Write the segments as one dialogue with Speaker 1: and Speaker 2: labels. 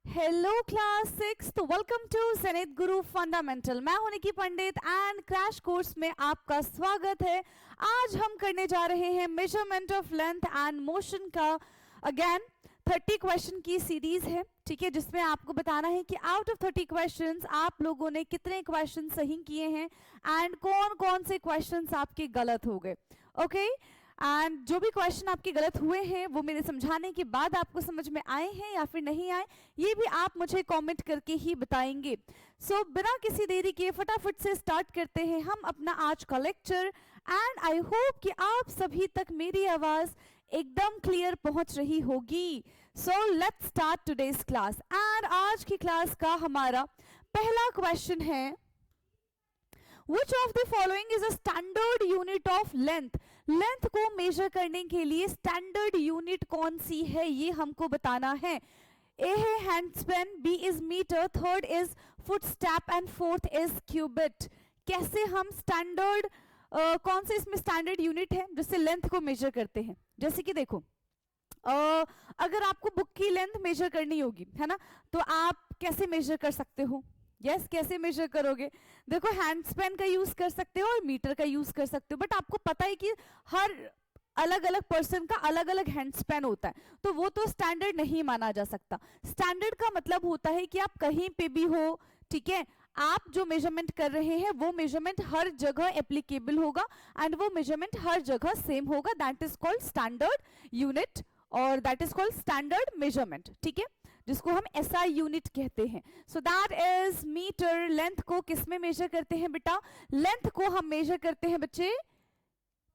Speaker 1: Hello class 6, तो welcome to Sannihit Guru fundamental. मैं हूं निकी पंडित एंड क्रैश कोर्स में आपका स्वागत है। आज हम करने जा रहे हैं measurement of length and motion का अगेन 30 क्वेश्चन की सीरीज है, ठीक है, जिसमें आपको बताना है कि आउट ऑफ 30 क्वेश्चंस आप लोगों ने कितने क्वेश्चन सही किए हैं एंड कौन कौन से क्वेश्चंस आपके गलत हो गए। ओके, एंड जो भी क्वेश्चन आपके गलत हुए हैं वो मेरे समझाने के बाद आपको समझ में आए हैं या फिर नहीं आए, ये भी आप मुझे कमेंट करके ही बताएंगे। सो बिना किसी देरी के फटाफट से स्टार्ट करते हैं हम अपना आज का लेक्चर एंड आई होप कि आप सभी तक मेरी आवाज एकदम क्लियर पहुंच रही होगी। So let's start today's class and आज की क्लास का हमारा पहला क्वेश्चन है, Which of the following is a standard unit of length? Length को मेजर करने के लिए स्टैंडर्ड यूनिट कौन सी है ये हमको बताना है। ए है handspan, B is metre, third is footstep and fourth is cubit. कैसे हम स्टैंडर्ड कौन से इसमें स्टैंडर्ड यूनिट है जिससे लेंथ को मेजर करते हैं। जैसे कि देखो अगर आपको बुक की लेंथ मेजर करनी होगी, है ना, तो आप कैसे मेजर कर सकते हो। यस, कैसे मेजर करोगे। देखो हैंडस्पैन का यूज कर सकते हो और मीटर का यूज कर सकते हो, बट आपको पता है कि हर अलग अलग पर्सन का अलग अलग हैंडस्पैन होता है, तो वो तो स्टैंडर्ड नहीं माना जा सकता। स्टैंडर्ड का मतलब होता है कि आप कहीं पे भी हो, ठीक है, आप जो मेजरमेंट कर रहे हैं वो मेजरमेंट हर जगह एप्लीकेबल होगा एंड वो मेजरमेंट हर जगह सेम होगा। That is called standard unit और that is called standard measurement, ठीक है, जिसको हम एसआई यूनिट कहते हैं। So that is metre. Length को किस में मेजर करते हैं बेटा? लेंथ को हम मेजर करते हैं बच्चे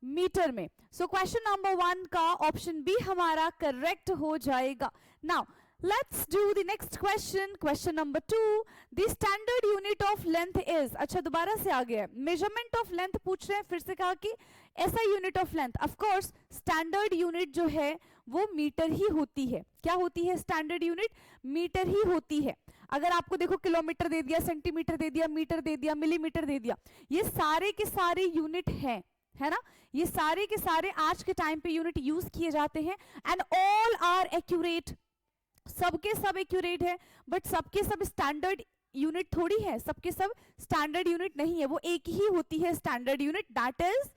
Speaker 1: मीटर में। सो क्वेश्चन नंबर 1 का ऑप्शन बी हमारा करेक्ट हो जाएगा। Now let's do the next question, question number 2। The standard unit of length is, अच्छा दोबारा से आ गया, मेजरमेंट ऑफ लेंथ पूछ रहे हैं, फिर से कहा कि ऐसा unit of length. Of course standard unit जो है वो मीटर ही होती है। क्या होती है? स्टैंडर्ड यूनिट मीटर ही होती है। अगर आपको देखो किलोमीटर दे दिया, सेंटीमीटर दे दिया, मीटर दे दिया, मिलीमीटर दे दिया, ये सारे के सारे यूनिट हैं, है ना, ये सारे के सारे आज के टाइम पे यूनिट यूज किए जाते हैं एंड ऑल आर एक्यूरेट। सबके सब एक्यूरेट है, बट सबके सब स्टैंडर्ड यूनिट थोड़ी है, सबके सब स्टैंडर्ड यूनिट नहीं है, वो एक ही होती है standard unit, that is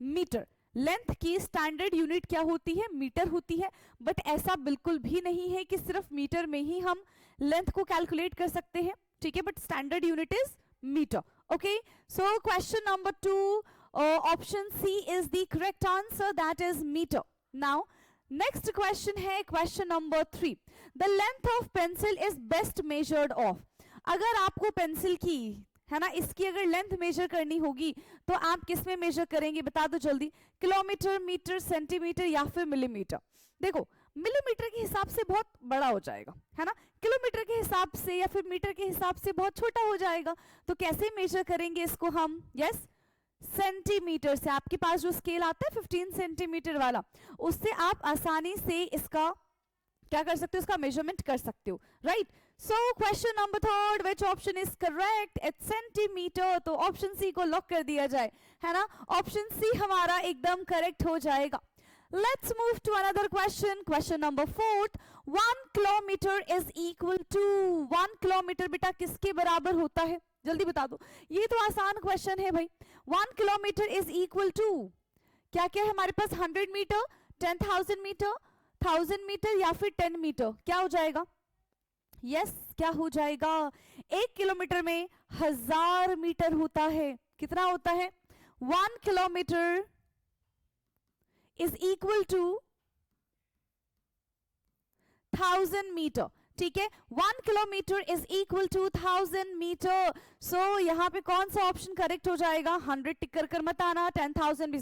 Speaker 1: metre. Length की स्टैंडर्ड यूनिट क्या होती है? मीटर होती है, बट ऐसा बिल्कुल भी नहीं है कि सिर्फ मीटर में ही हम लेंथ को कैलकुलेट कर सकते हैं, ठीक है, but standard unit is metre. Okay, so question number 2 option C is the correct answer, that is metre. Now next question है question number 3। The length of pencil is best measured of. अगर आपको pencil की, है ना, इसकी अगर length major करनी होगी तो आप किस में मेजर करेंगे? बता दो जल्दी। किलोमीटर, मीटर, सेंटीमीटर या फिर मिलीमीटर। देखो मिलीमीटर के हिसाब से बहुत बड़ा हो जाएगा, है ना, किलोमीटर के हिसाब से या फिर मीटर के हिसाब से बहुत छोटा हो जाएगा, तो कैसे मेजर करेंगे इसको हम? यस, सेंटीमीटर से। आपके पास जो स्केल आता है 15 सेंटीमीटर वाला, उससे आप आसानी से इसका क्या कर सकते हो? इसका मेजरमेंट कर सकते हो, right. So question number 3, which option is correct? It's centimetre, तो ऑप्शन सी को लॉक कर दिया जाए, है ना, ऑप्शन सी हमारा एकदम करेक्ट हो जाएगा। Let's move to another question. Question number 4. 1 kilometer is equal to 1 kilometer बेटा किसके बराबर होता है? जल्दी बता दो, ये तो आसान क्वेश्चन है भाई। 1 किलोमीटर इज इक्वल टू क्या क्या है हमारे पास? 100 मीटर, 10,000 मीटर, 1000 मीटर या फिर 10 मीटर। क्या हो जाएगा? यस, क्या हो जाएगा? 1 किलोमीटर में 1000 मीटर होता है। कितना होता है? 1 kilometre is equal to 1000 metre, ठीक है, 1 kilometre is equal to 1000 metre. So यहां पे कौन सा ऑप्शन करेक्ट हो जाएगा? 100 टिक कर मत आना, 10,000 भी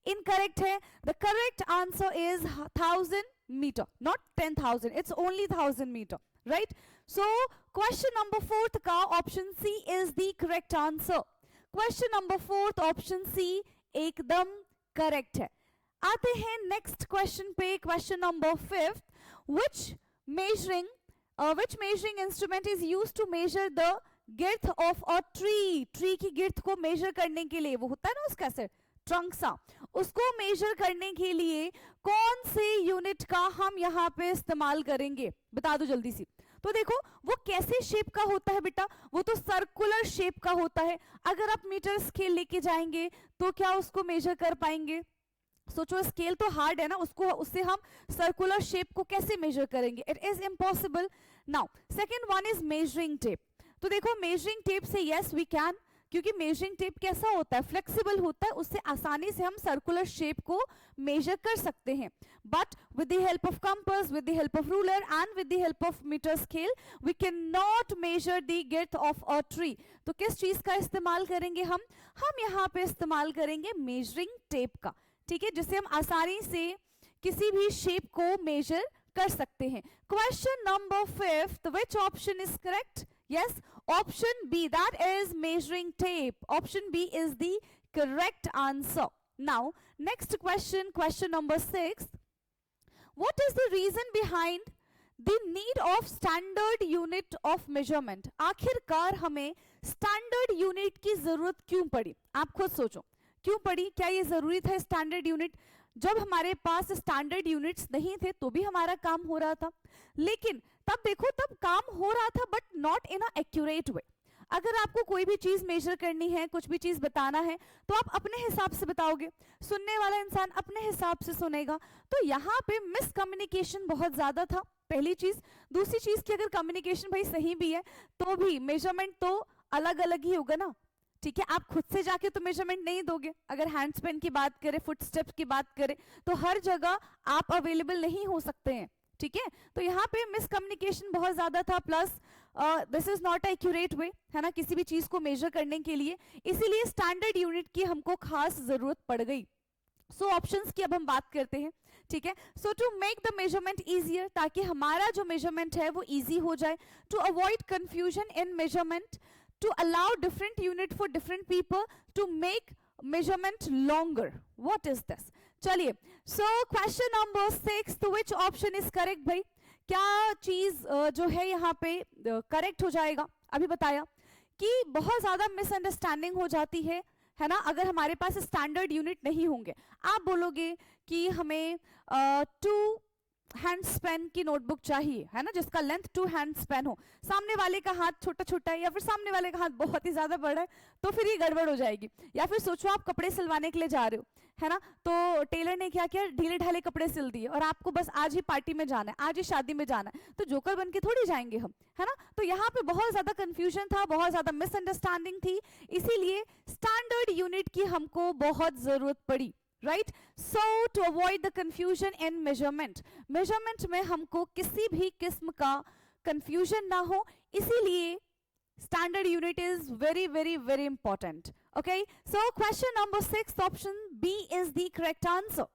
Speaker 1: इनकरेक्ट है। The correct answer is 1000 metre, not 10,000, it's only 1000 metre, right. So question number 4 का option C is the correct answer. Question number 4 option C एकदम करेक्ट है। आते हैं नेक्स्ट क्वेश्चन पे, question number 5। which measuring instrument is used to measure the girth of a tree? Tree की गिर्थ को measure करने के लिए वो होता है ना उसका सर ट्रंक सा, उसको मेजर करने के लिए कौन से यूनिट का हम यहाँ पे इस्तेमाल करेंगे, बता दो जल्दी सी। तो देखो वो कैसे शेप का होता है बेटा, वो तो सर्कुलर शेप का होता है। अगर आप मीटर स्केल लेके जाएंगे तो क्या उसको मेजर कर पाएंगे? सोचो, स्केल तो हार्ड है ना, उसको उससे हम सर्कुलर शेप को कैसे मेजर करेंगे? It is impossible. Now second one is measuring tape. तो देखो मेजरिंग टेप से यस वी कैन, क्योंकि मेजरिंग टेप कैसा होता है, फ्लेक्सिबल होता है, उससे आसानी से हम सर्कुलर शेप को मेजर कर सकते हैं। But with the help of compass, with the help of ruler and with the help of metre scale we can not measure the girth of a tree. तो किस चीज का इस्तेमाल करेंगे हम यहाँ पे इस्तेमाल करेंगे मेजरिंग टेप का, ठीक है, जिससे हम आसानी से किसी भी शेप को मेजर कर सकते हैं। Question number 5, which option is correct? Yes, option B, that is measuring tape. Option B is the correct answer. Now next question, question number 6, what is the reason behind the need of standard unit of measurement? आखिरकार हमें standard unit की जरूरत क्यों पड़ी? आप खुद सोचो, क्यों पड़ी? क्या ये जरूरी था स्टैंडर्ड यूनिट? जब हमारे पास स्टैंडर्ड यूनिट्स नहीं थे तो भी हमारा काम हो रहा था, लेकिन तब देखो तब काम हो रहा था but not in a accurate way. अगर आपको कोई भी चीज मेजर करनी है, कुछ भी चीज बताना है, तो आप अपने हिसाब से बताओगे, सुनने वाला इंसान अपने हिसाब से सुनेगा। तो यहाँ पे मिसकम्युनिकेशन बहुत ज्यादा था, पहली चीज। दूसरी चीज की अगर कम्युनिकेशन भाई सही भी है तो भी मेजरमेंट तो अलग अलग ही होगा ना, ठीक है। आप खुद से जाके तो मेजरमेंट नहीं दोगे। अगर हैंड स्पेन की बात करें, फुट स्टेप्स की बात करें, तो हर जगह आप अवेलेबल नहीं हो सकते हैं, ठीक है। तो यहाँ पे मिसकम्युनिकेशन बहुत ज्यादा था, plus this is not accurate way, है ना, किसी भी चीज को मेजर करने के लिए, इसीलिए स्टैंडर्ड यूनिट की हमको खास जरूरत पड़ गई। सो ऑप्शंस की अब हम बात करते हैं, ठीक है। So to make the measurement easier, ताकि हमारा जो मेजरमेंट है वो इजी हो जाए, to avoid confusion in measurement, to allow different unit for different people, to make measurement longer. What is this? चलिए, so question number 6, तो which option is correct भाई? क्या चीज जो है यहाँ पे करेक्ट हो जाएगा? अभी बताया कि बहुत ज्यादा मिसअंडरस्टैंडिंग हो जाती है ना, अगर हमारे पास स्टैंडर्ड यूनिट नहीं होंगे। आप बोलोगे कि हमें 2 हैंड स्पेन की नोटबुक चाहिए, है ना, जिसका लेंथ 2 हैंड स्पेन हो, सामने वाले का हाथ छोटा छोटा है या फिर सामने वाले का हाथ बहुत ही ज्यादा बड़ा है, तो फिर ये गड़बड़ हो जाएगी। या फिर सोचो आप कपड़े सिलवाने के लिए जा रहे हो, है ना, तो टेलर ने क्या किया, ढीले ढाले कपड़े सिल दिए और आपको बस आज ही पार्टी में जाना है, आज ही शादी में जाना है, तो जोकर बन के थोड़ी जाएंगे हम, है ना। तो यहाँ पे बहुत ज्यादा कंफ्यूजन था, बहुत ज्यादा मिसअंडरस्टैंडिंग थी, इसीलिए स्टैंडर्ड यूनिट की हमको बहुत जरूरत पड़ी, right. So to avoid the confusion in measurement, measurement में हमको किसी भी किस्म का कंफ्यूजन ना हो, इसीलिए standard unit is very very very important. Okay, so question number 6, option B is the correct answer,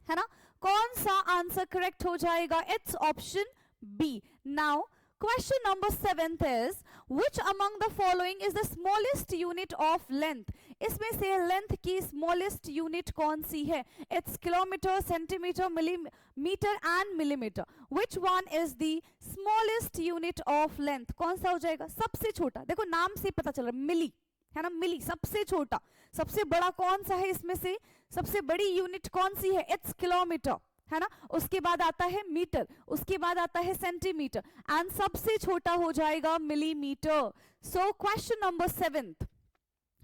Speaker 1: है ना। कौन सा आंसर करेक्ट हो जाएगा? It's option B. Now question number 7 is, which among the following is the smallest unit of length? इसमें से length की smallest unit कौन सी है? It's kilometre, centimetre, millimetre and millimetre. Which one is the smallest unit of length? कौन सा हो जाएगा? सबसे छोटा, देखो नाम से पता चल रहा है, मिली, है ना, मिली सबसे छोटा। सबसे बड़ा कौन सा है इसमें से? सबसे बड़ी यूनिट कौन सी है? इट्स किलोमीटर, है ना। उसके बाद आता है मीटर, उसके बाद आता है सेंटीमीटर, एंड सबसे छोटा हो जाएगा millimetre. So question number 7,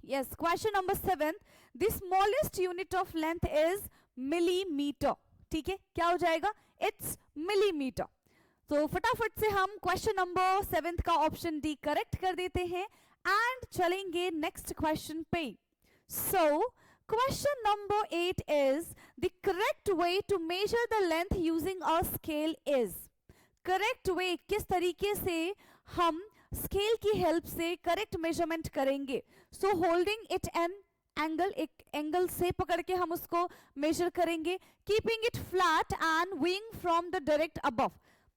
Speaker 1: yes, question number 7, the smallest unit of length is millimeter, ठीक है, क्या हो जाएगा? it's millimeter। तो फटाफट से हम क्वेश्चन नंबर 7 का ऑप्शन डी करेक्ट कर देते हैं एंड चलेंगे नेक्स्ट क्वेश्चन पे। सो question number 8 is, the correct way to measure the length using a scale is, correct way किस तरीके से हम स्केल की हेल्प से करेक्ट मेजरमेंट करेंगे? सो होल्डिंग इट एन एंगल, एक एंगल से पकड़ के हम उसको मेजर करेंगे, keeping it flat and wing from the direct above.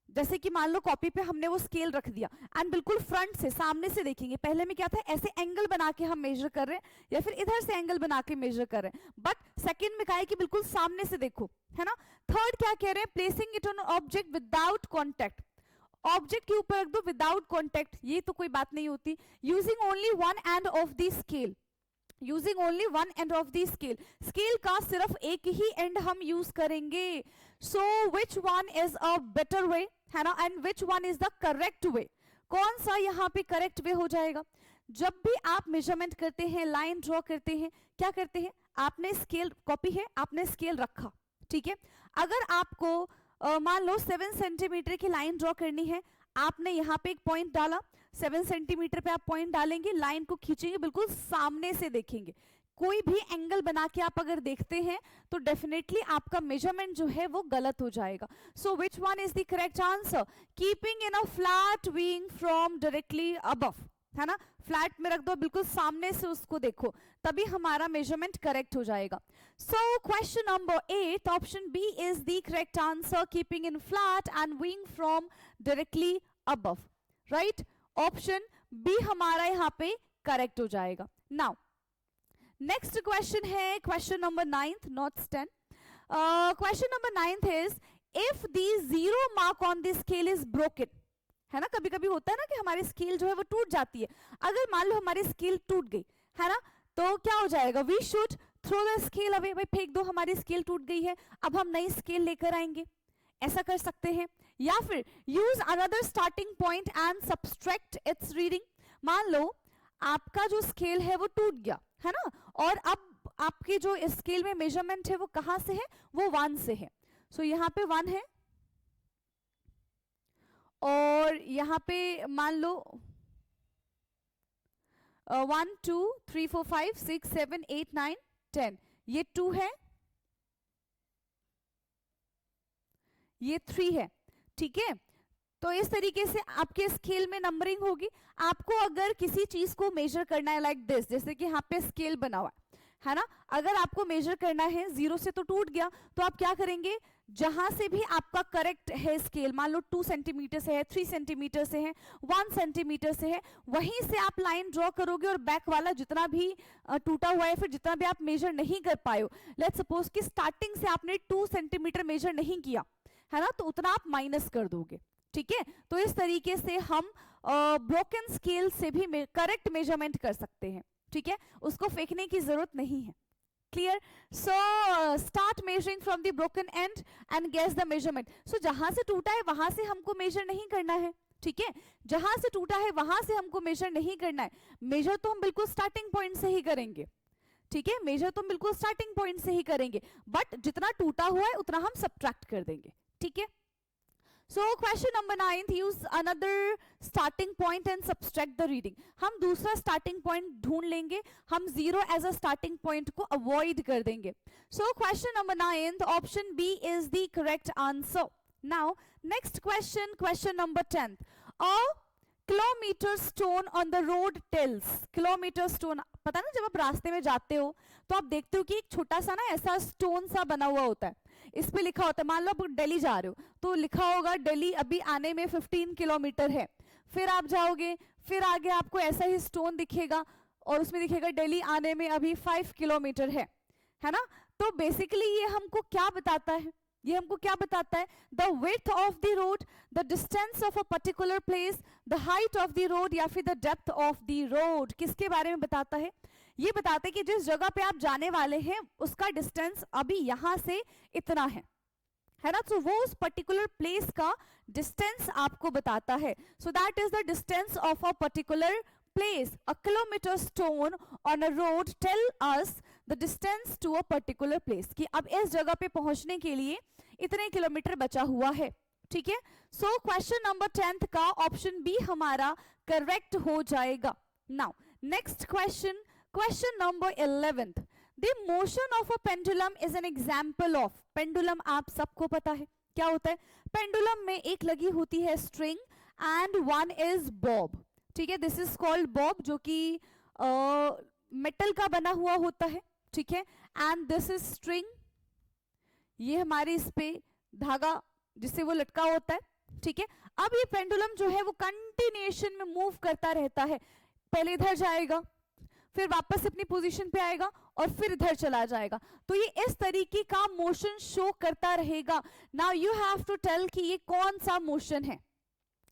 Speaker 1: जैसे कि मान लो कॉपी पे हमने वो स्केल रख दिया एंड बिल्कुल फ्रंट से सामने से देखेंगे। पहले में क्या था, ऐसे एंगल बना के हम मेजर कर रहे हैं या फिर इधर से एंगल बना के मेजर कर रहे हैं, बट सेकंड में क्या है कि बिल्कुल सामने से देखो, है ना। थर्ड क्या कह रहे हैं, placing it on object without contact, object के ऊपर रख दो विदाउट कॉन्टेक्ट, ये तो कोई बात नहीं होती। Using only one end of the scale, using only one end of the scale, scale का सिर्फ एक ही एंड हम यूज करेंगे. So which one is a better way, है ना, and which one is the correct way, कौन सा यहाँ पे करेक्ट वे हो जाएगा. जब भी आप मेजरमेंट करते हैं, लाइन ड्रॉ करते हैं, क्या करते हैं, आपने स्केल, कॉपी है, आपने स्केल रखा, ठीक है. अगर आपको मान लो 7 सेंटीमीटर की लाइन ड्रॉ करनी है, आपने यहाँ पे एक पॉइंट डाला, 7 सेंटीमीटर पे आप पॉइंट डालेंगे, लाइन को खींचेंगे, बिल्कुल सामने से देखेंगे. कोई भी एंगल बना के आप अगर देखते हैं तो डेफिनेटली आपका मेजरमेंट जो है वो गलत हो जाएगा. So which one is the correct answer, keeping in a flat wing from directly above, है ना, फ्लैट में रख दो, बिल्कुल सामने से उसको देखो, तभी हमारा मेजरमेंट करेक्ट हो जाएगा. So question number 8, option B is the correct answer, keeping in flat and wing from directly above, right. Option B हमारा यहाँ पे करेक्ट हो जाएगा. नाउ नेक्स्ट क्वेश्चन है question number 9th, not 10. Question number 9th is if the zero mark on the scale is broken, है ना, कभी कभी होता है ना कि हमारी स्केल जो है वो टूट जाती है. अगर मान लो हमारी स्केल टूट गई, है ना, तो क्या हो जाएगा, we should throw the scale away, भाई फेंक दो, हमारी स्केल टूट गई है, अब हम नई स्केल लेकर आएंगे, ऐसा कर सकते हैं. या फिर use another starting point and subtract it's reading. मान लो आपका जो स्केल है वो टूट गया, है ना, और अब आपके जो स्केल में मेजरमेंट है वो कहां से है, वो 1 से है. सो यहाँ पे 1 है और यहाँ पे मान लो 1 2 3 4 5 6 7 8 9 10, ये 2 है, ये 3 है, ठीक है. तो इस तरीके से आपके स्केल में नंबरिंग होगी. आपको अगर किसी चीज को मेजर करना है लाइक दिस, जैसे कि यहाँ पे स्केल बना हुआ है ना, अगर आपको मेजर करना है, 0 से तो टूट गया, तो आप क्या करेंगे, जहां से भी आपका करेक्ट है स्केल, मान लो 2 सेंटीमीटर से है, 3 सेंटीमीटर से है, 1 सेंटीमीटर से है, वहीं से आप लाइन ड्रॉ करोगे और बैक वाला जितना भी टूटा हुआ है, फिर जितना भी आप मेजर नहीं कर पाए हो, लेट्स सपोज कि स्टार्टिंग से आपने 2 सेंटीमीटर मेजर नहीं किया, है ना, तो उतना आप माइनस कर दोगे, ठीक है. तो इस तरीके से हम ब्रोकन स्केल से भी करेक्ट मेजरमेंट कर सकते हैं, ठीक है, उसको फेंकने की जरूरत नहीं है. Clear. So start measuring from the broken end and guess the measurement. So जहां से टूटा है वहां से हमको मेजर नहीं करना है, ठीक है, जहां से टूटा है वहां से हमको मेजर नहीं करना है. मेजर तो हम बिल्कुल स्टार्टिंग पॉइंट से ही करेंगे, ठीक है, मेजर तो हम बिल्कुल स्टार्टिंग पॉइंट से ही करेंगे, बट जितना टूटा हुआ है उतना हम सब्ट्रैक्ट कर देंगे, ठीक है. So question number 9, use another starting point and subtract the reading. हम दूसरा starting point ढूंढ लेंगे, हम 0 as a starting point को avoid कर देंगे. So question number 9, option B is the correct answer. Now next question, question number 10. A kilometer stone on the road tells. Kilometre stone, पता ना जब आप रास्ते में जाते हो तो आप देखते हो कि एक छोटा सा ना ऐसा स्टोन सा बना हुआ होता है, इस पे लिखा होता है, मान लो आप दिल्ली जा रहे हो तो लिखा होगा दिल्ली अभी आने में 15 किलोमीटर है. फिर आप जाओगे, फिर आगे आपको ऐसा ही स्टोन दिखेगा और उसमें दिखेगा दिल्ली आने में अभी 5 किलोमीटर है ना. तो बेसिकली ये हमको क्या बताता है, ये हमको क्या बताता है, the width of the road, the distance of a particular place, the height of the road या फिर the depth of the road. किसके बारे में बताता है, ये बताते हैं कि जिस जगह पे आप जाने वाले हैं उसका डिस्टेंस अभी यहां से इतना है ना, तो वो उस पर्टिकुलर प्लेस का डिस्टेंस आपको बताता है. So that is the distance of a particular place. A kilometre stone on a road tell us the distance to a particular place, कि अब इस जगह पे पहुंचने के लिए इतने किलोमीटर बचा हुआ है, ठीक है. सो क्वेश्चन नंबर 10 का ऑप्शन बी हमारा करेक्ट हो जाएगा. Now next question, question number 11. The motion of a pendulum is an example of. Pendulum आप सबको पता है क्या होता है. पेंडुलम में एक लगी होती है string and one is Bob, ठीक है, दिस इज कॉल्ड बॉब, जो कि मेटल का बना हुआ होता है, ठीक है, एंड दिस इज स्ट्रिंग, ये हमारे इस पे धागा जिससे वो लटका होता है, ठीक है. अब ये पेंडुलम जो है वो कंटिन्यूएशन में मूव करता रहता है, पहले इधर जाएगा, फिर वापस अपनी पोजीशन पे आएगा और फिर इधर चला जाएगा, तो ये इस तरीके का मोशन शो करता रहेगा. Now you have to tell कि ये कौन सा मोशन है.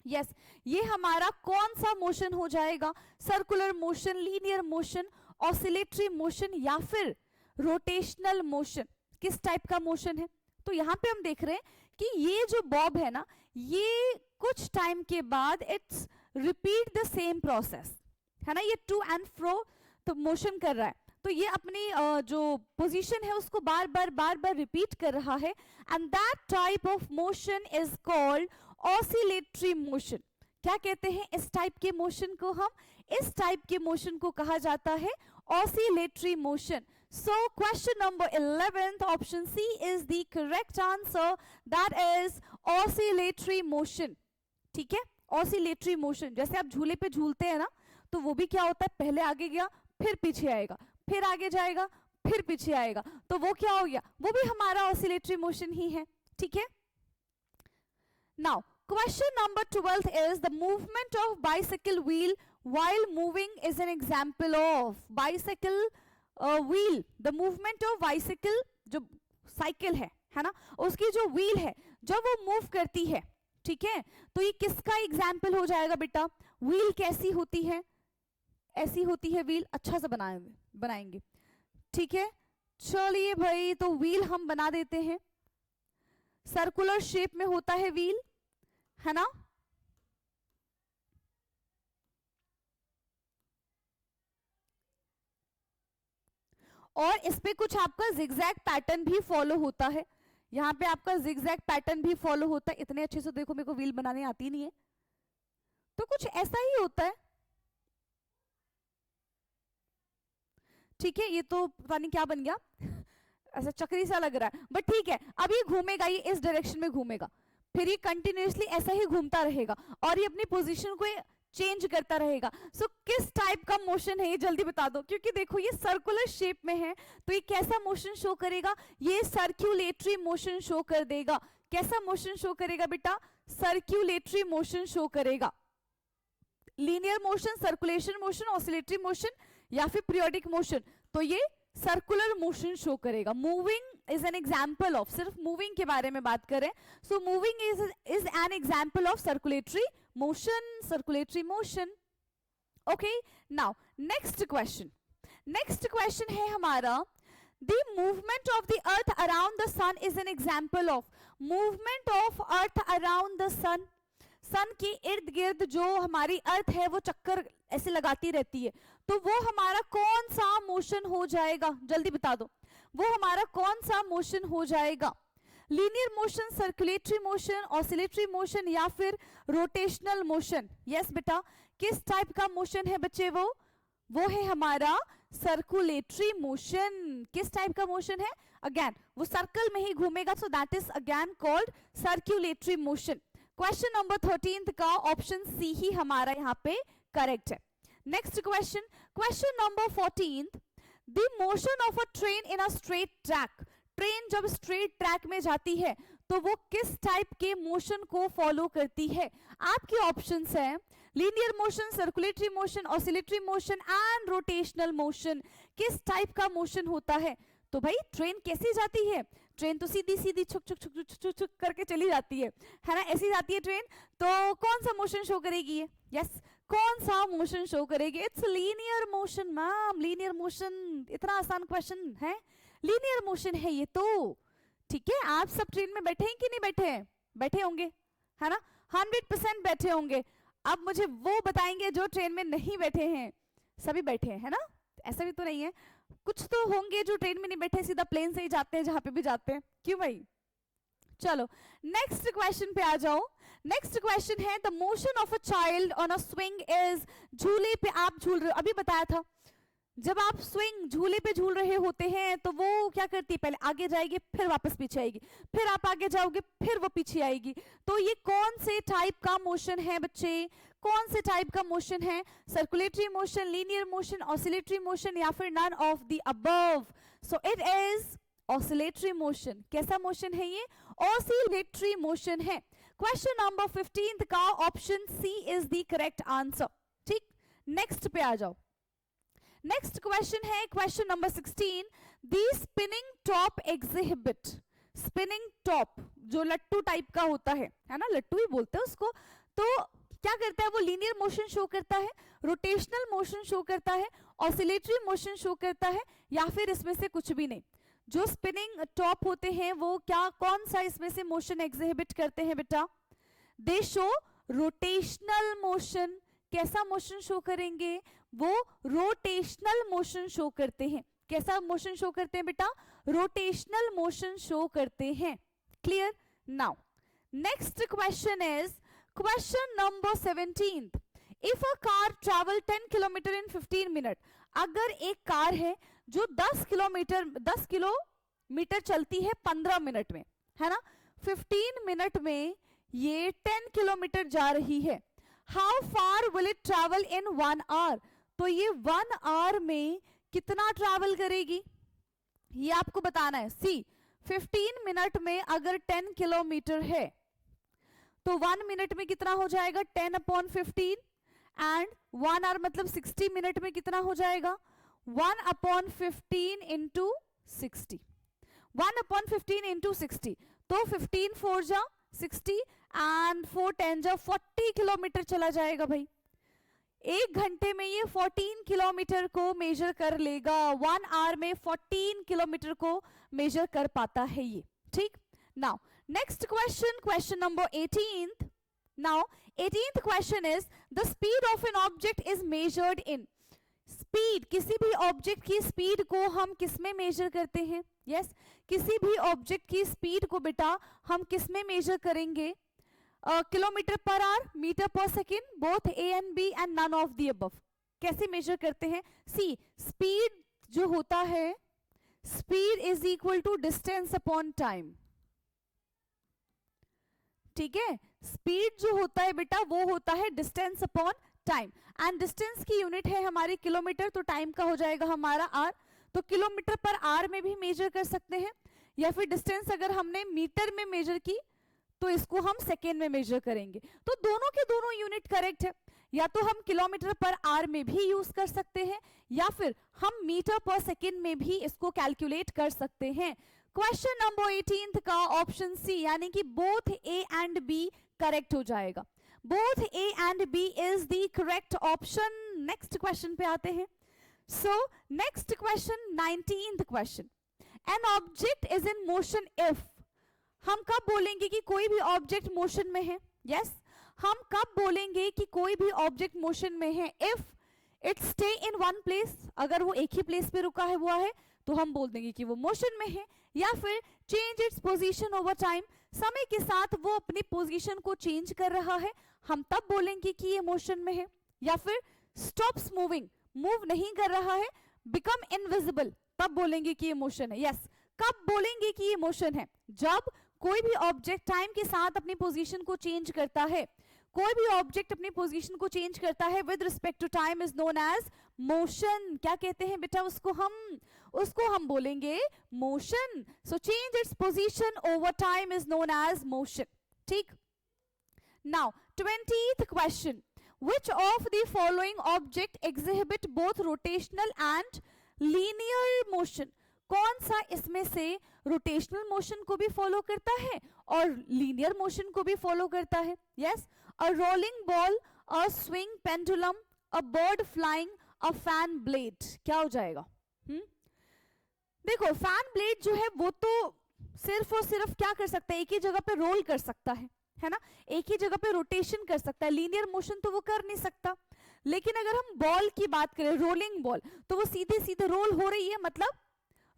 Speaker 1: यस, ये हमारा कौन सा मोशन हो जाएगा, circular motion, linear motion oscillatory motion या फिर रोटेशनल मोशन, किस टाइप का मोशन है? तो यहाँ पे हम देख रहे हैं कि ये जो बॉब है ना, ये कुछ टाइम के बाद it's repeat the same process, है ना, ये टू एंड फ्रो तो मोशन कर रहा है, तो ये अपनी जो पोजीशन है उसको बार बार रिपीट कर रहा है, and that type of motion is called oscillatory motion. क्या कहते हैं इस टाइप के मोशन को? हम इस टाइप के मोशन को कहा जाता है oscillatory motion. So question number 11, option C is the correct answer, that is oscillatory motion। ठीक है, oscillatory motion, जैसे आप झूले पे झूलते हैं ना, तो वो भी क्या होता है, पहले आगे गया फिर पीछे आएगा, फिर आगे जाएगा फिर पीछे आएगा, तो वो क्या हो गया, वो भी हमारा ऑसिलेटरी मोशन ही है। ठीक है, now question number 12 is the movement of bicycle wheel while moving is an example of bicycle wheel, the movement of bicycle, जो साइकिल है ना, उसकी जो व्हील है जब वो मूव करती है, ठीक है, तो ये किसका एग्जाम्पल हो जाएगा बेटा? व्हील कैसी होती है? ऐसी होती है व्हील, अच्छा से बनाएंगे। ठीक है, चलिए भाई, तो व्हील हम बना देते हैं, सर्कुलर शेप में होता है व्हील, है ना। और इस पे कुछ आपका जिगजैग पैटर्न भी फॉलो होता है, यहाँ पे आपका जिगजैग पैटर्न भी फॉलो होता है। इतने अच्छे से देखो, मेरे को व्हील बनाने आती नहीं है, तो कुछ ऐसा ही होता है। ठीक है, ये तो पता नहीं क्या बन गया, ऐसा चक्री सा लग रहा है, बट ठीक है, अब ये घूमेगा, ये इस डायरेक्शन में घूमेगा, फिर ये कंटिन्यूअसली ऐसा ही घूमता रहेगा और ये अपनी पोजीशन को चेंज करता रहेगा। सो किस टाइप का मोशन है ये जल्दी बता दो, क्योंकि देखो ये सर्कुलर शेप में है, तो ये कैसा मोशन शो करेगा? ये सर्क्यूलेटरी मोशन शो कर देगा। कैसा मोशन शो करेगा बेटा? सर्क्यूलेटरी मोशन शो करेगा। Linear motion, circulation motion, oscillatory motion या फिर पीरियोडिक मोशन, तो ये सर्कुलर मोशन शो करेगा। Moving is an example of, सिर्फ मूविंग के बारे में बात करें, so moving is an example of circulatory motion, okay. Now next question है हमारा, the movement of the earth around the sun is an example of. Movement of earth around the sun, sun के इर्द गिर्द जो हमारी अर्थ है वो चक्कर ऐसे लगाती रहती है, तो वो हमारा कौन सा मोशन हो जाएगा? जल्दी बता दो, वो हमारा कौन सा मोशन हो जाएगा? Linear motion, circulatory motion, oscillatory motion या फिर रोटेशनल मोशन? यस बेटा, किस टाइप का मोशन है बच्चे? वो है हमारा सर्कुलेटरी मोशन। किस टाइप का मोशन है? अगेन वो सर्कल में ही घूमेगा, सो that is again called circulatory motion. Question number 13 का ऑप्शन सी ही हमारा यहाँ पे करेक्ट है। Next question number 14, the motion of a train in a straight track. Train जब स्ट्रेट ट्रैक में जाती है तो वो किस टाइप के मोशन को फॉलो करती है? आपके ऑप्शंस हैं linear motion, circulatory motion, oscillatory motion and rotational motion. किस टाइप का मोशन होता है? तो भाई ट्रेन कैसे जाती है? ट्रेन तो सीधी सीधी छुक छुक छुक छुक छुक छुक करके चली जाती है ना, ऐसी जाती है ट्रेन, तो कौन सा मोशन शो करेगी ये? यस, कौन सा मोशन शो करेगी? It's linear motion ma'am, linear motion. इतना आसान क्वेश्चन है, लीनियर मोशन है ये तो। ठीक है, आप सब ट्रेन में बैठे हैं कि नहीं बैठे हैं? बैठे होंगे, है ना, 100% बैठे होंगे। अब मुझे वो बताएंगे जो ट्रेन में नहीं बैठे हैं। सभी बैठे हैं, है ना? ऐसा भी तो नहीं है, कुछ तो होंगे जो ट्रेन में नहीं बैठे, सीधा प्लेन से ही जाते हैं जहां पे भी जाते हैं। क्यों भाई? चलो नेक्स्ट क्वेश्चन पे आ जाओ। नेक्स्ट क्वेश्चन है, the motion of a child on a swing is. झूले पे आप झूल रहे हो, अभी बताया था, जब आप स्विंग झूले पे झूल रहे होते हैं तो वो क्या करती है? पहले आगे जाएगी, फिर वापस पीछे आएगी, फिर आप आगे जाओगे, फिर वो पीछे आएगी। तो ये कौन से टाइप का मोशन है बच्चे? कौन से टाइप का मोशन है? Circulatory motion, linear motion, oscillatory motion या फिर none of the above? So it is oscillatory motion. कैसा मोशन है ये? ऑसिलेटरी मोशन है। क्वेश्चन नंबर 15 का option C is the correct answer. ठीक, नेक्स्ट पे आ जाओ। नेक्स्ट क्वेश्चन है question number 16, the spinning top exhibit. Spinning top जो लट्टू टाइप का होता है ना, लट्टू ही बोलते हैं उसको, तो क्या करता है? वो लीनियर मोशन शो करता है, रोटेशनल मोशन शो करता है, ऑसिलेटरी मोशन शो करता है या फिर इसमें से कुछ भी नहीं? जो स्पिनिंग टॉप होते हैं वो क्या कौन सा इसमें से मोशन एग्जिबिट करते हैं बेटा? दे शो रोटेशनल मोशन। कैसा मोशन शो करेंगे? वो रोटेशनल मोशन शो करते हैं। कैसा मोशन शो करते हैं बेटा? रोटेशनल मोशन शो करते हैं। Clear? Now next question is question number 17। If a car travel 10 kilometre in 15 minute, अगर एक कार है जो 10 किलोमीटर चलती है 15 मिनट में, है ना, 15 मिनट में ये 10 किलोमीटर जा रही है, how far will it travel in 1 hour? तो ये 1 आवर में कितना ट्रैवल करेगी ये आपको बताना है। सी 15 मिनट में अगर 10 किलोमीटर है तो 1 मिनट में कितना हो जाएगा? 10/15 एंड 1 आवर मतलब 60 मिनट में कितना हो जाएगा? 1/15 इंटू 60। 1/15 इंटू 60 तो 15 4 जा 60 एंड 4 10 जा 40 किलोमीटर चला जाएगा भाई। एक घंटे में ये 14 किलोमीटर को मेजर कर लेगा। 1 आवर में 14 किलोमीटर को मेजर कर पाता है ये। ठीक, now next question, question number 18th। Now 18th question is the speed of N object is measured in. Speed, किसी भी ऑब्जेक्ट की स्पीड को हम किस में मेजर करते हैं? यस, किसी भी ऑब्जेक्ट की स्पीड को बेटा हम किस में मेजर करेंगे? Kilometre per hour, metre per second, both A and B and none of the above. कैसे मेजर करते हैं? सी स्पीड जो होता है, speed is equal to distance upon time. ठीक है, स्पीड जो होता है बेटा वो होता है distance upon time and distance की यूनिट है हमारी किलोमीटर, तो टाइम का हो जाएगा हमारा आर। तो किलोमीटर पर आर में भी मेजर कर सकते हैं, या फिर डिस्टेंस अगर हमने मीटर में मेजर की तो इसको हम सेकेंड में मेजर करेंगे। तो दोनों के दोनों यूनिट करेक्ट है। या तो हम किलोमीटर पर आर में भी यूज कर सकते हैं या फिर हम मीटर पर सेकेंड में भी इसको कैलकुलेट कर सकते हैं। क्वेश्चन नंबर 18 का ऑप्शन सी यानी कि both A and B correct हो जाएगा। Both A and B is the correct option. Next question पे आते हैं। So next question 19th question, an object is in motion if. हम कब बोलेंगे कि कोई भी ऑब्जेक्ट मोशन में है? यस, हम कब बोलेंगे कि कोई भी ऑब्जेक्ट मोशन में है? If it stay in one place, अगर वो एक ही प्लेस पे रुका है हुआ है तो हम बोल देंगे कि वो मोशन में है। या फिर change its position over time, समय के साथ वो अपनी पोजीशन को चेंज कर रहा है, हम तब बोलेंगे कि ये मोशन में है। या फिर स्टॉप्स मूविंग, मूव नहीं कर रहा है, बिकम इनविजिबल, तब बोलेंगे कि ये मोशन है। यस, कब बोलेंगे कि ये मोशन है? जब कोई भी ऑब्जेक्ट टाइम के साथ अपनी पोजीशन को चेंज करता है। कोई भी ऑब्जेक्ट अपनी पोजीशन को चेंज करता है with respect to time is known as motion. क्या कहते हैं बेटा उसको हम बोलेंगे motion. So change its position over time is known as motion. ठीक, now 20th question, which of the following object exhibit both rotational and linear motion? कौन सा इसमें से रोटेशनल मोशन को भी फॉलो करता है और लीनियर मोशन को भी फॉलो करता है? Yes, a rolling ball, a swing pendulum, a bird flying, a fan blade. क्या हो जाएगा? देखो फैन ब्लेड जो है वो तो सिर्फ और सिर्फ क्या कर सकता है? एक ही जगह पे रोल कर सकता है ना, एक ही जगह पे रोटेशन कर सकता है। लीनियर मोशन तो वो कर नहीं सकता। लेकिन अगर हम बॉल की बात करें, रोलिंग बॉल, तो वो सीधे सीधे रोल हो रही है, मतलब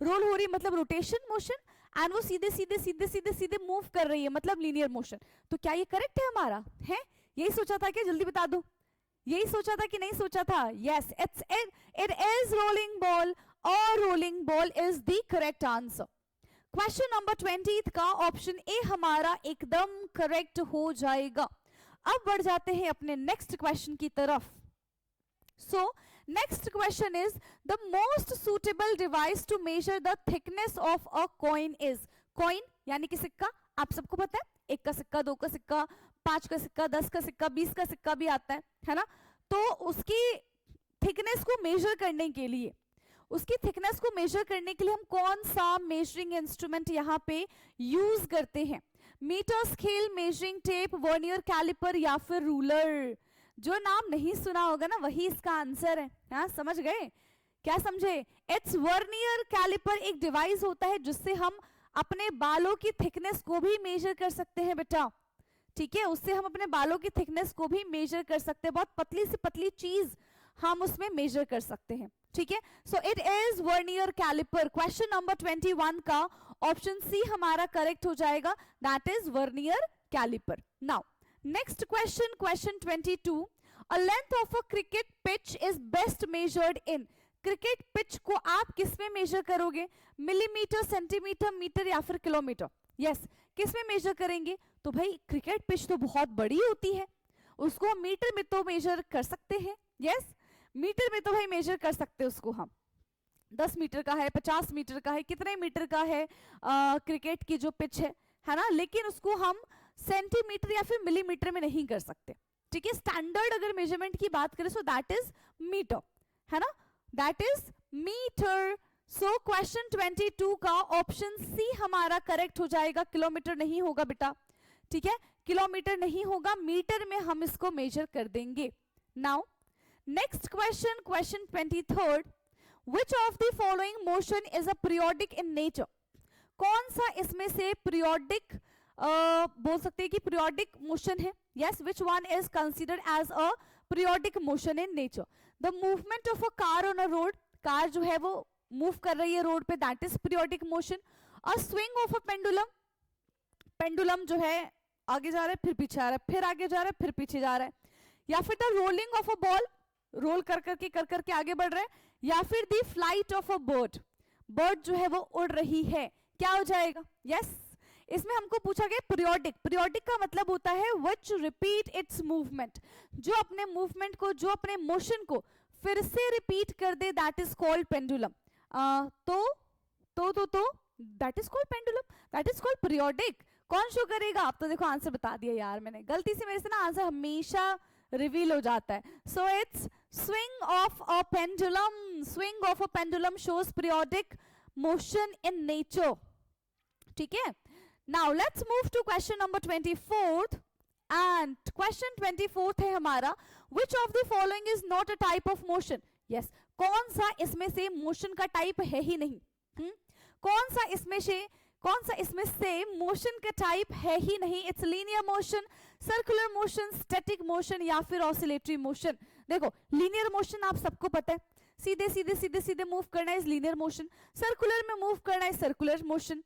Speaker 1: रोटेशन मोशन, एंड वो सीधे सीधे मूव कर रही है, मतलब लीनियर मोशन। तो क्या ये करेक्ट है हमारा? है, यही सोचा था क्या? जल्दी बता दो, यही सोचा था कि नहीं सोचा था? Yes, it is rolling ball, और rolling ball is the correct answer. Question number 20 का ऑप्शन ए हमारा एकदम करेक्ट हो जाएगा। अब बढ़ जाते हैं अपने नेक्स्ट क्वेश्चन की तरफ। So next question is the most suitable device to measure the thickness of a coin is. Coin यानी कि सिक्का, आप सबको पता है, 1 का सिक्का, 2 का सिक्का, 5 का सिक्का, 10 का सिक्का, 20 का सिक्का भी आता है ना। तो उसकी थिकनेस को मेजर करने के लिए हम कौन सा मेजरिंग इंस्ट्रूमेंट यहाँ पे यूज करते हैं? Metre, scale, measuring tape, vernier calliper या फिर रूलर? जो नाम नहीं सुना होगा ना वही इसका आंसर है। हाँ, समझ गए? क्या समझे? इट्स वर्नियर कैलिपर एक डिवाइस होता है जिससे हम अपने बालों की थिकनेस को भी मेजर कर सकते हैं बेटा, ठीक है, उससे हम अपने बालों की थिकनेस को भी मेजर कर सकते हैं, बहुत पतली से पतली चीज हम उसमें मेजर कर सकते हैं, ठीक है। So it is vernier calliper. Question number 21 का ऑप्शन सी हमारा करेक्ट हो जाएगा, that is vernier calliper. Now next question, question 22, a length of a cricket pitch is best measured in. Cricket pitch को आप किस में मेजर करोगे? Millimetre, centimetre, metre या फिर किलोमीटर? यस, किस में मेजर करेंगे? तो भाई क्रिकेट पिच तो बहुत बड़ी होती है, उसको हम मीटर में तो मेजर कर सकते हैं। यस, मीटर में तो भाई मेजर कर सकते हैं उसको हम, 10 मीटर का है, 50 मीटर का है, कितने मीटर का है क्रिकेट की जो पिच है ना, लेकिन उसको हम सेंटीमीटर या फिर मिलीमीटर में नहीं कर सकते, ठीक है। स्टैंडर्ड अगर मेजरमेंट की बात करें सो दैट इज मीटर, है ना, that is metre. So question 22 का ऑप्शन सी हमारा करेक्ट हो जाएगा, किलोमीटर नहीं होगा बेटा, ठीक है, किलोमीटर नहीं होगा, मीटर में हम इसको मेजर कर देंगे। Now next question, question 23, which of the following motion is a periodic in nature? कौन सा इसमें से periodic बोल सकते हैं कि periodic motion है? Yes, which one is considered as a periodic motion in nature? The movement of a car on a road, car जो है वो मूव कर रही है रोड पे, that is periodic motion. A swing of a pendulum, pendulum जो है आगे जा रहा है फिर पीछे आ रहा है, फिर आगे जा रहा है फिर पीछे जा रहा है, या फिर the rolling of a ball, roll कर करके आगे बढ़ रहा है, या फिर the flight of a bird, bird जो है वो उड़ रही है, क्या हो जाएगा? यस, इसमें हमको पूछा गया पीरियोडिक। पीरियोडिक का मतलब होता है व्हिच रिपीट इट्स मूवमेंट, जो अपने मूवमेंट को, जो अपने मोशन को फिर से रिपीट कर दे, दैट इज कॉल्ड पेंडुलम। तो that is called pendulum, that is called periodic. कौन शो करेगा? आप तो देखो आंसर बता दिया यार मैंने, गलती से मेरे से ना आंसर हमेशा रिवील हो जाता है। So it's swing of a pendulum, swing of a pendulum shows periodic motion in nature, ठीक है। Now let's move to question number 24 and question 24 है हमारा, which of the following is not a type of motion? yes, कौन सा इसमें से motion का type है ही नहीं? कौन सा इसमें से मोशन का टाइप है ही नहीं? It's linear motion, circular motion, static motion या फिर ऑसिलेटरी मोशन। देखो लीनियर मोशन आप सबको पता है, सीधे सीधे सीधे सीधे मूव करना इज लीनियर मोशन, सर्कुलर में मूव करना है circular motion,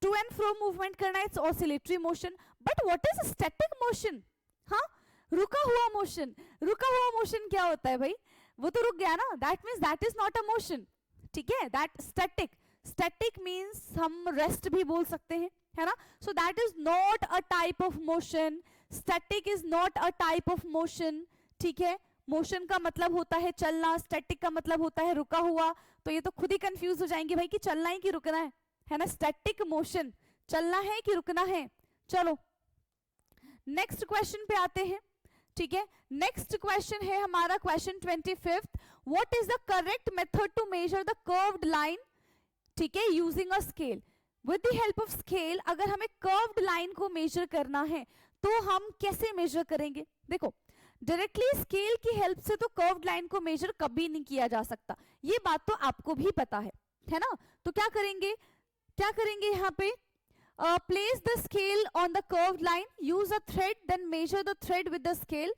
Speaker 1: to and fro movement करना it's oscillatory motion. But what is static motion? हाँ, रुका हुआ मोशन। रुका हुआ मोशन क्या होता है भाई? वो तो रुक गया ना, that means that is not a motion, ठीक है, दैट स्टैटिक। स्टैटिक मीन्स हम रेस्ट भी बोल सकते हैं, है ना। सो that is not a type of motion, static is not a type of motion, ठीक है। मोशन का मतलब होता है चलना, स्टैटिक का मतलब होता है रुका हुआ, तो ये तो खुद ही कंफ्यूज हो जाएंगे भाई कि चलना है कि रुकना है ना। स्टैटिक मोशन चलना है कि रुकना है। चलो नेक्स्ट क्वेश्चन पे आते हैं, ठीक है। नेक्स्ट क्वेश्चन है हमारा question 25, what is the correct method to measure the curved line, ठीक है, using a scale. With the help of scale अगर हमें कर्व्ड लाइन को मेजर करना है तो हम कैसे मेजर करेंगे? देखो डायरेक्टली स्केल की हेल्प से तो कर्व्ड लाइन को मेजर कभी नहीं किया जा सकता, ये बात तो आपको भी पता है ना। तो क्या करेंगे यहाँ पे? place the scale on the curved line, use a thread, then measure the thread with the scale,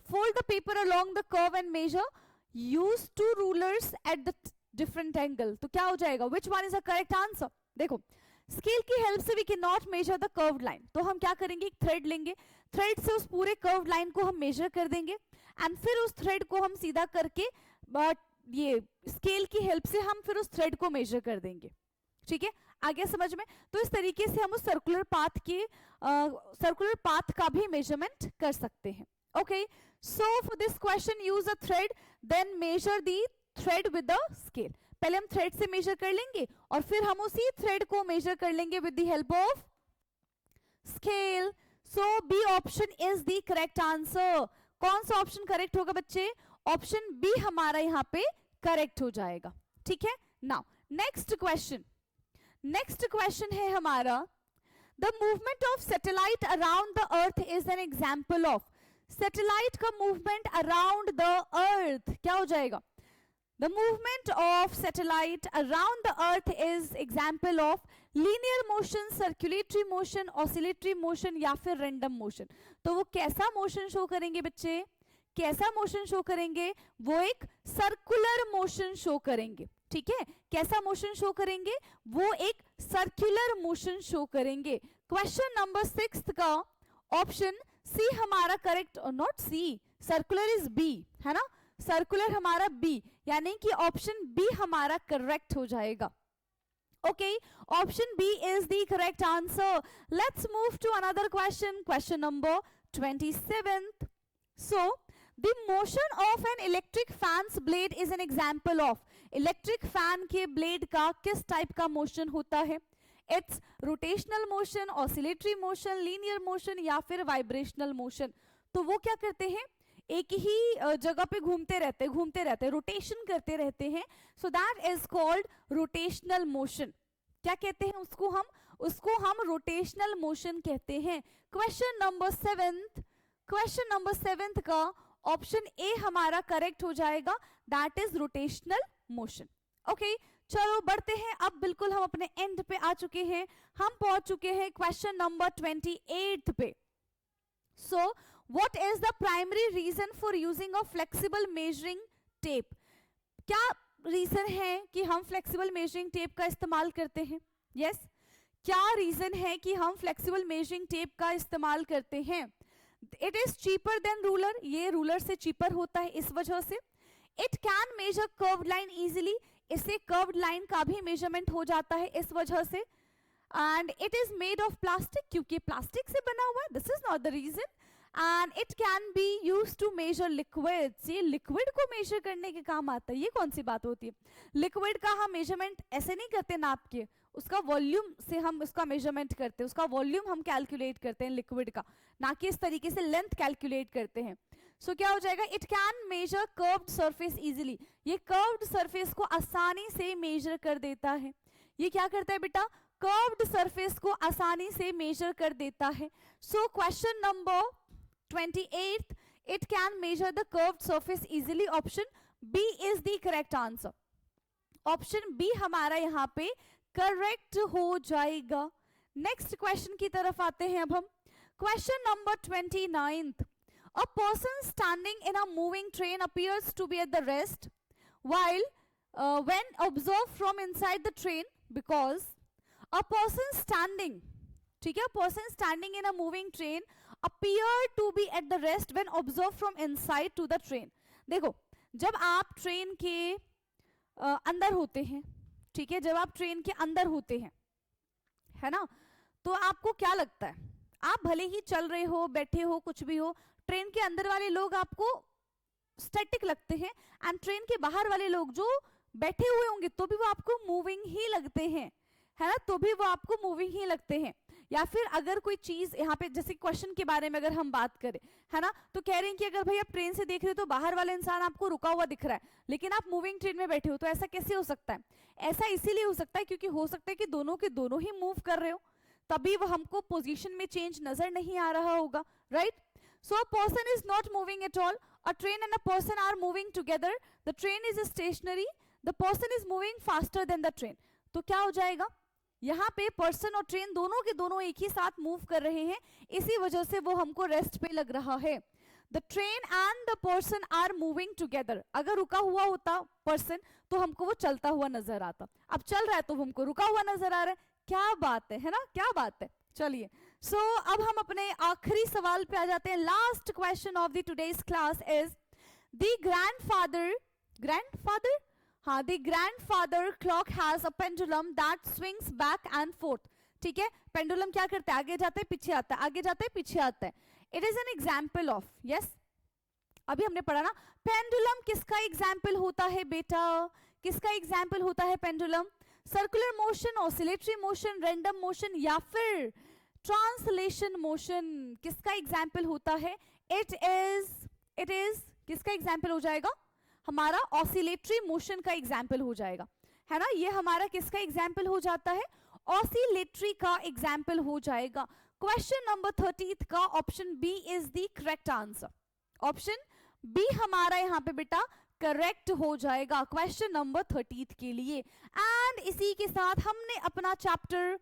Speaker 1: fold the paper along the curve and measure, use two rulers at the different angle। तो क्या हो जाएगा? which one is the correct answer? देखो scale की help से we can not measure the curved line, तो हम क्या करेंगे? एक थ्रेड लेंगे, थ्रेड से उस पूरे कर्व्ड लाइन को हम मेजर कर देंगे एंड फिर उस थ्रेड को हम सीधा करके ये स्केल की हेल्प से हम फिर उस थ्रेड को मेजर कर देंगे, ठीक है। आगे समझ में? तो इस तरीके से हम उस सर्कुलर पाथ का भी मेजरमेंट कर सकते हैं। Okay, so for this question use a thread then measure the thread with the scale. पहले हम थ्रेड से मेजर कर लेंगे और फिर हम उसी थ्रेड को मेजर कर लेंगे with the help of scale. So B option is the correct answer. कौन सा ऑप्शन करेक्ट होगा बच्चे? ऑप्शन बी हमारा यहाँ पे करेक्ट हो जाएगा, ठीक है। नाउ नेक्स्ट क्वेश्चन है हमारा, the movement of satellite around the earth is an example of. Satellite का मूवमेंट अराउंड द अर्थ क्या हो जाएगा? The movement of satellite around the earth is example of linear motion, circulatory motion, oscillatory motion या फिर random motion. तो वो कैसा motion show करेंगे बच्चे? कैसा मोशन शो करेंगे? वो एक सर्कुलर मोशन शो करेंगे। ठीक है, कैसा मोशन शो करेंगे? वो एक सर्कुलर मोशन शो करेंगे। क्वेश्चन नंबर 6 का ऑप्शन सी हमारा correct, not C, circular is B, है ना, सर्कुलर हमारा बी, यानी कि ऑप्शन बी हमारा करेक्ट हो जाएगा। Okay, option B is the correct answer. Let's move to another question, question number 27। So the motion of an electric fan's blade is an example of, electric fan के blade का किस type का motion होता है? It's rotational motion, oscillatory motion, linear motion या फिर vibrational motion। तो वो क्या करते हैं? एक ही जगह पे घूमते रहते, रोटेशन करते रहते हैं। So that is called rotational motion। क्या कहते हैं उसको हम rotational motion कहते हैं। क्वेश्चन नंबर 7 का ऑप्शन ए हमारा करेक्ट हो जाएगा, that is rotational motion. Okay, चलो बढ़ते हैं, अब बिल्कुल हम अपने एंड पे आ चुके हैं, हम पहुंच चुके हैं क्वेश्चन नंबर 28 पे। So what is the primary reason for using a flexible measuring tape? क्या रीजन है कि हम फ्लेक्सिबल मेजरिंग टेप का इस्तेमाल करते हैं? यस क्या रीजन है कि हम फ्लेक्सिबल मेजरिंग टेप का इस्तेमाल करते हैं? It is cheaper than ruler, ये रूलर से चीपर होता है इस वजह से। It can measure curved line easily, इससे कर्व्ड लाइन का भी मेजरमेंट हो जाता है इस वजह से। And it is made of plastic, क्योंकि प्लास्टिक से बना हुआ है, this is not the reason. And it can be use to measure liquids, ये लिक्विड को मेजर करने के काम आता है। ये कौन सी बात होती है? लिक्विड का हम मेजरमेंट ऐसे नहीं करते नाप के, उसका वॉल्यूम से हम उसका मेजरमेंट करते हैं, उसका वॉल्यूम हम कैलकुलेट करते हैं लिक्विड का, ना कि इस तरीके से लेंथ कैलकुलेट करते हैं। सो क्या हो जाएगा? It can measure curved surface easily, ये कर्व्ड सरफेस को आसानी से मेजर कर देता है। ये क्या करता है बेटा? कर्व्ड सरफेस को आसानी से मेजर कर देता है। So question number 28, it can measure the curved surface easily, option B is the correct answer. Option B हमारा यहाँ पे करेक्ट हो जाएगा। नेक्स्ट क्वेश्चन की तरफ आते हैं अब हम। Question number 29, a person standing in a moving train appears to be at the rest while when observed from inside the train, because a person standing, ठीक है, person standing in a moving train appear to be at the rest when observed from inside to the train। देखो, जब आप train के अंदर होते हैं, ठीक है, जब आप ट्रेन के अंदर होते हैं, है ना, तो आपको क्या लगता है? आप भले ही चल रहे हो, बैठे हो, कुछ भी हो, ट्रेन के अंदर वाले लोग आपको स्टैटिक लगते हैं, एंड ट्रेन के बाहर वाले लोग जो बैठे हुए होंगे तो भी वो आपको मूविंग ही लगते हैं, है ना, तो भी वो आपको मूविंग ही लगते हैं। या फिर अगर कोई चीज यहाँ पे, जैसे क्वेश्चन के बारे में अगर हम बात करें, है ना, तो कह रहे हैं कि अगर भाई आप ट्रेन से देख रहे हो तो बाहर वाला इंसान आपको रुका हुआ दिख रहा है, लेकिन आप मूविंग ट्रेन में बैठे हो, तो ऐसा कैसे हो सकता है? ऐसा इसीलिए हो सकता है क्योंकि हो सकता है कि दोनों के दोनों ही मूव कर रहे हो, तभी वो हमको पोजीशन में चेंज नजर नहीं आ रहा होगा, right? So a person is not moving at all, a train and a person are moving together, the train is stationary, the person is moving faster than the train. तो क्या हो जाएगा? यहाँ पे पर्सन और ट्रेन दोनों के दोनों एक ही साथ मूव कर रहे हैं, इसी वजह से वो हमको रेस्ट पे लग रहा है। The train and the person are moving together, अगर रुका हुआ होता पर्सन तो हमको वो चलता हुआ नजर आता, अब चल रहा है तो हमको रुका हुआ नजर आ रहा है। क्या बात है ना, क्या बात है। चलिए, सो अब हम अपने आखिरी सवाल पे आ जाते हैं। Last question of the today's class is the grandfather हाँ, the grandfather clock has a pendulum that swings back and forth. ठीक है, पेंडुलम क्या करता है? आगे जाता है, पीछे आता है, आगे जाता है, पीछे आता है। It is an example of, yes, अभी हमने पढ़ा ना, पेंडुलम किसका एग्जाम्पल होता है बेटा? किसका एग्जाम्पल होता है pendulum? Circular motion, oscillatory motion, random motion या फिर ट्रांसलेशन मोशन, किसका एग्जाम्पल होता है? इट इज किसका एग्जाम्पल हो जाएगा? हमारा ऑसिलेटरी मोशन का एग्जाम्पल हो जाएगा, है ना, ये हमारा किसका एग्जाम्पल हो जाता है? ऑसिलेटरी का एग्जाम्पल हो जाएगा। क्वेश्चन नंबर 30 का option B is the correct answer. Option B हमारा यहाँ पे बेटा करेक्ट हो जाएगा क्वेश्चन नंबर 30 के लिए। एंड इसी के साथ हमने अपना चैप्टर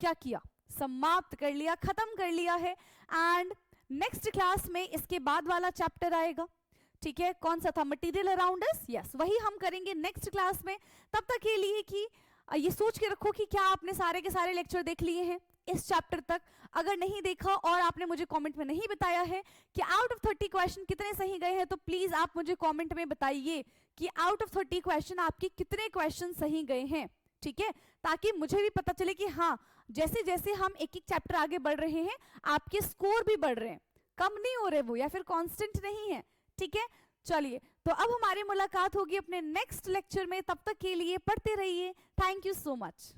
Speaker 1: क्या किया, समाप्त कर लिया, खत्म कर लिया है। एंड नेक्स्ट क्लास में इसके बाद वाला चैप्टर आएगा, ठीक है, कौन सा था, मटेरियल अराउंड अस, यस, वही हम करेंगे नेक्स्ट क्लास में। तब तक के लिए कि ये सोच के रखो कि क्या आपने सारे के सारे लेक्चर देख लिए हैं इस चैप्टर तक। अगर नहीं देखा और आपने मुझे कमेंट में नहीं बताया है कि आउट ऑफ 30 क्वेश्चन कितने सही गए हैं, तो प्लीज आप मुझे कमेंट में बताइए कि आउट ऑफ 30 क्वेश्चन आपके कितने क्वेश्चन सही गए हैं, ठीक है, ताकि मुझे भी पता चले कि हाँ जैसे जैसे हम एक एक चैप्टर आगे बढ़ रहे हैं आपके स्कोर भी बढ़ रहे हैं, कम नहीं हो रहे वो या फिर कांस्टेंट नहीं है, ठीक है। चलिए, तो अब हमारी मुलाकात होगी अपने नेक्स्ट लेक्चर में, तब तक के लिए पढ़ते रहिए। Thank you so much.